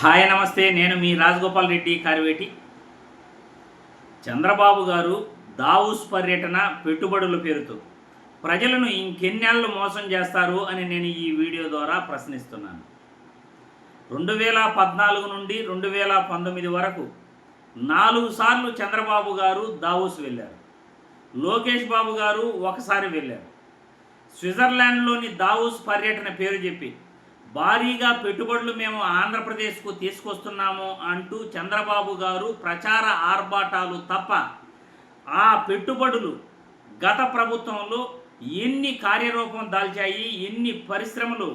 Hi నమస్తే, నేను మీ రాజగోపాల్ రెడ్డి కార్వేటి. చంద్రబాబు గారు దావూస్ పర్యటన పెట్టుబడుల పేరుతో ప్రజలను ఇంకెన్నేళ్ళు మోసం చేస్తారు అని నేను ఈ వీడియో ద్వారా ప్రశ్నిస్తున్నాను. 2014 నుండి 2019 వరకు 4 సార్లు చంద్రబాబు గారు దావూస్ వెళ్ళారు. లోకేష్ బాబు గారు ఒకసారి వెళ్ళారు. స్విట్జర్లాండ్లోని దావూస్ పర్యటన పేరు చెప్పి భారీగా పెట్టుబడులు మేము ఆంధ్రప్రదేశ్కు తీసుకొస్తున్నాము అంటూ చంద్రబాబు గారు ప్రచార ఆర్భాటాలు తప్ప ఆ పెట్టుబడులు గత ప్రభుత్వంలో ఎన్ని కార్యరూపం దాల్చాయి, ఎన్ని పరిశ్రమలు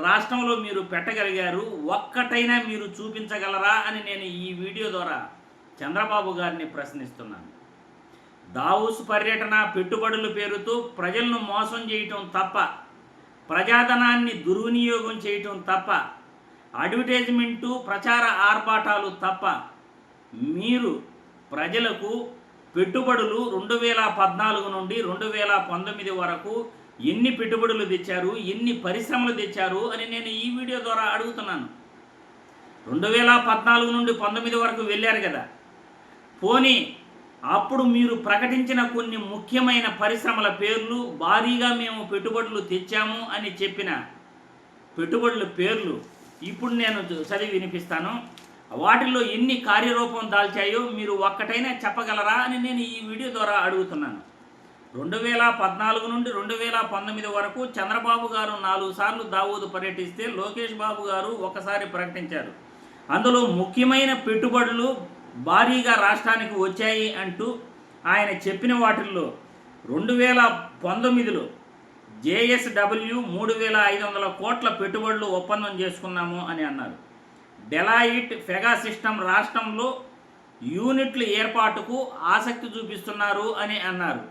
రాష్ట్రంలో మీరు పెట్టగలిగారు, ఒక్కటైనా మీరు చూపించగలరా అని నేను ఈ వీడియో ద్వారా చంద్రబాబు గారిని ప్రశ్నిస్తున్నాను. దావూస్ పర్యటన పెట్టుబడుల పేరుతో ప్రజలను మోసం చేయటం తప్ప, ప్రజాధనాన్ని దుర్వినియోగం చేయటం తప్ప, అడ్వర్టైజ్మెంటు ప్రచార ఆర్భాటాలు తప్ప మీరు ప్రజలకు పెట్టుబడులు 2014 నుండి 2019 వరకు ఎన్ని పెట్టుబడులు తెచ్చారు, ఎన్ని పరిశ్రమలు తెచ్చారు అని నేను ఈ వీడియో ద్వారా అడుగుతున్నాను. 2014 నుండి 19 వరకు వెళ్ళారు కదా, పోనీ అప్పుడు మీరు ప్రకటించిన కొన్ని ముఖ్యమైన పరిశ్రమల పేర్లు, భారీగా మేము పెట్టుబడులు తెచ్చాము అని చెప్పిన పెట్టుబడుల పేర్లు ఇప్పుడు నేను చదివి వినిపిస్తాను. వాటిల్లో ఎన్ని కార్యరూపం దాల్చాయో మీరు ఒక్కటైనా చెప్పగలరా అని నేను ఈ వీడియో ద్వారా అడుగుతున్నాను. 2014 నుండి 2019 వరకు చంద్రబాబు గారు 4 సార్లు దావూదు పర్యటిస్తే లోకేష్ బాబు గారు ఒకసారి ప్రకటించారు. అందులో ముఖ్యమైన పెట్టుబడులు భారీగా రాష్ట్రానికి వచ్చాయి అంటూ ఆయన చెప్పిన వాటిల్లో 2019లో JSW 3500 కోట్ల పెట్టుబడులు ఒప్పందం చేసుకున్నాము అని అన్నారు. డెలాయిట్ ఫెగా సిస్టమ్ రాష్ట్రంలో యూనిట్ల ఏర్పాటుకు ఆసక్తి చూపిస్తున్నారు అని అన్నారు.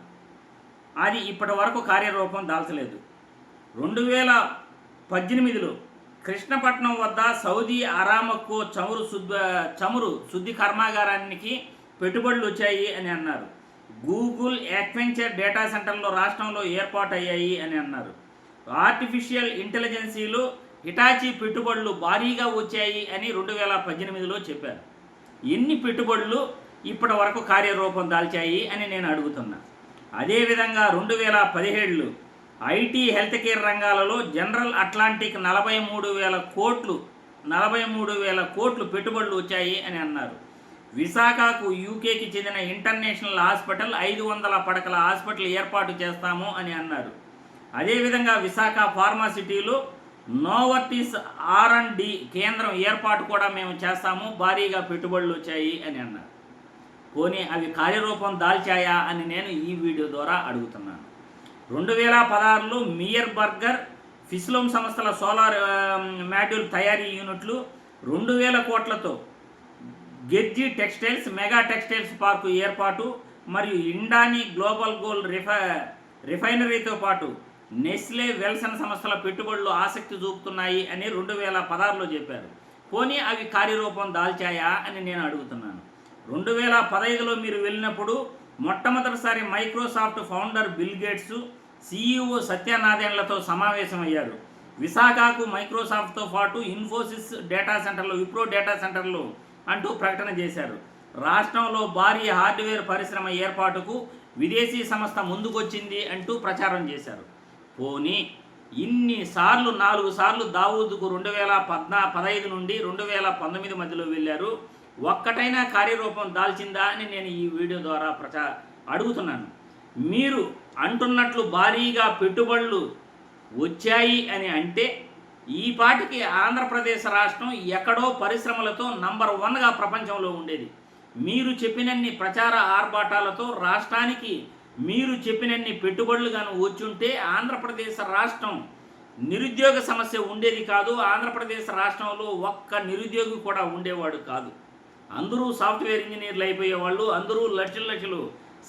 అది ఇప్పటి వరకు కార్యరూపం దాల్చలేదు. 2018లో కృష్ణపట్నం వద్ద సౌదీ అరామకో చమురు శుద్ధి కర్మాగారానికి పెట్టుబడులు వచ్చాయి అని అన్నారు. గూగుల్ యాక్వెంచర్ డేటా సెంటర్లో రాష్ట్రంలో ఏర్పాటయ్యాయి అని అన్నారు. ఆర్టిఫిషియల్ ఇంటెలిజెన్సీలో హిటాచీ పెట్టుబడులు భారీగా వచ్చాయి అని 2018లో చెప్పారు. ఎన్ని పెట్టుబడులు ఇప్పటి వరకు కార్యరూపం దాల్చాయి అని నేను అడుగుతున్నా. అదేవిధంగా 2017లో ఐటీ హెల్త్ కేర్ రంగాలలో జనరల్ అట్లాంటిక్ 43,000 కోట్లు పెట్టుబడులు వచ్చాయి అని అన్నారు. విశాఖకు యూకేకి చెందిన ఇంటర్నేషనల్ హాస్పిటల్ 500 పడకల హాస్పిటల్ ఏర్పాటు చేస్తాము అని అన్నారు. అదేవిధంగా విశాఖ ఫార్మాసిటీలో నోవర్టిస్ R&D కేంద్రం ఏర్పాటు కూడా మేము చేస్తాము, భారీగా పెట్టుబడులు వచ్చాయి అని అన్నారు. పోనీ అవి కార్యరూపం దాల్చాయా అని నేను ఈ వీడియో ద్వారా అడుగుతున్నాను. 2016లో మియర్ బర్గర్ ఫిస్లోమ్ సంస్థల సోలార్ మాడ్యూల్ తయారీ యూనిట్లు 2000 కోట్లతో గెజ్జి టెక్స్టైల్స్ మెగా టెక్స్టైల్స్ పార్కు ఏర్పాటు మరియు ఇండానీ గ్లోబల్ గోల్డ్ రిఫైనరీతో పాటు నెస్లే వెల్సన్ సంస్థల పెట్టుబడులు ఆసక్తి చూపుతున్నాయి అని 2016లో చెప్పారు. పోనీ అవి కార్యరూపం దాల్చాయా అని నేను అడుగుతున్నాను. 2015లో మీరు వెళ్ళినప్పుడు మొట్టమొదటిసారి Microsoft founder bill gates, CEO సత్య నాదెళ్లతో సమావేశమయ్యారు. విశాఖకు మైక్రోసాఫ్ట్తో పాటు ఇన్ఫోసిస్ డేటా సెంటర్లు, విప్రో డేటా సెంటర్లు అంటూ ప్రకటన చేశారు. రాష్ట్రంలో భారీ హార్డ్వేర్ పరిశ్రమ ఏర్పాటుకు విదేశీ సంస్థ ముందుకొచ్చింది అంటూ ప్రచారం చేశారు. పోనీ ఇన్నిసార్లు 4 సార్లు దావూదుకు 2015 నుండి 2019 మధ్యలో వెళ్ళారు, ఒక్కటైనా కార్యరూపం దాల్చిందా అని నేను ఈ వీడియో ద్వారా అడుగుతున్నాను. మీరు అంటున్నట్లు భారీగా పెట్టుబడులు వచ్చాయి అని అంటే ఈ పాటికి ఆంధ్రప్రదేశ్ రాష్ట్రం ఎక్కడో పరిశ్రమలతో నంబర్ 1గా ప్రపంచంలో ఉండేది. మీరు చెప్పినన్ని ప్రచార ఆర్భాటాలతో రాష్ట్రానికి మీరు చెప్పినన్ని పెట్టుబడులు కానీ వచ్చుంటే ఆంధ్రప్రదేశ్ రాష్ట్రం నిరుద్యోగ సమస్య ఉండేది కాదు. ఆంధ్రప్రదేశ్ రాష్ట్రంలో ఒక్క నిరుద్యోగి కూడా ఉండేవాడు కాదు. అందరూ సాఫ్ట్వేర్ ఇంజనీర్లు అయిపోయేవాళ్ళు, అందరూ లక్షలు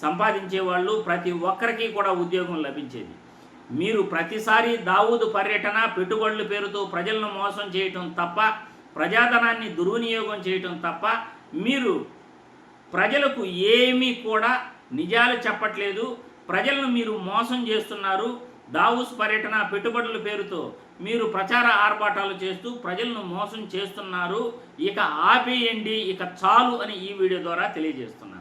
సంపాదించేవాళ్ళు, ప్రతి ఒక్కరికి కూడా ఉద్యోగం లభించేది. మీరు ప్రతిసారి దావూదు పర్యటన పెట్టుబడుల పేరుతో ప్రజలను మోసం చేయటం తప్ప, ప్రజాధనాన్ని దుర్వినియోగం చేయటం తప్ప మీరు ప్రజలకు ఏమీ కూడా నిజాలు చెప్పట్లేదు. ప్రజలను మీరు మోసం చేస్తున్నారు. దావూస్ పర్యటన పెట్టుబడుల పేరుతో మీరు ప్రచార ఆర్భాటాలు చేస్తూ ప్రజలను మోసం చేస్తున్నారు. ఇక ఆపేయండి, ఇక చాలు అని ఈ వీడియో ద్వారా తెలియజేస్తున్నారు.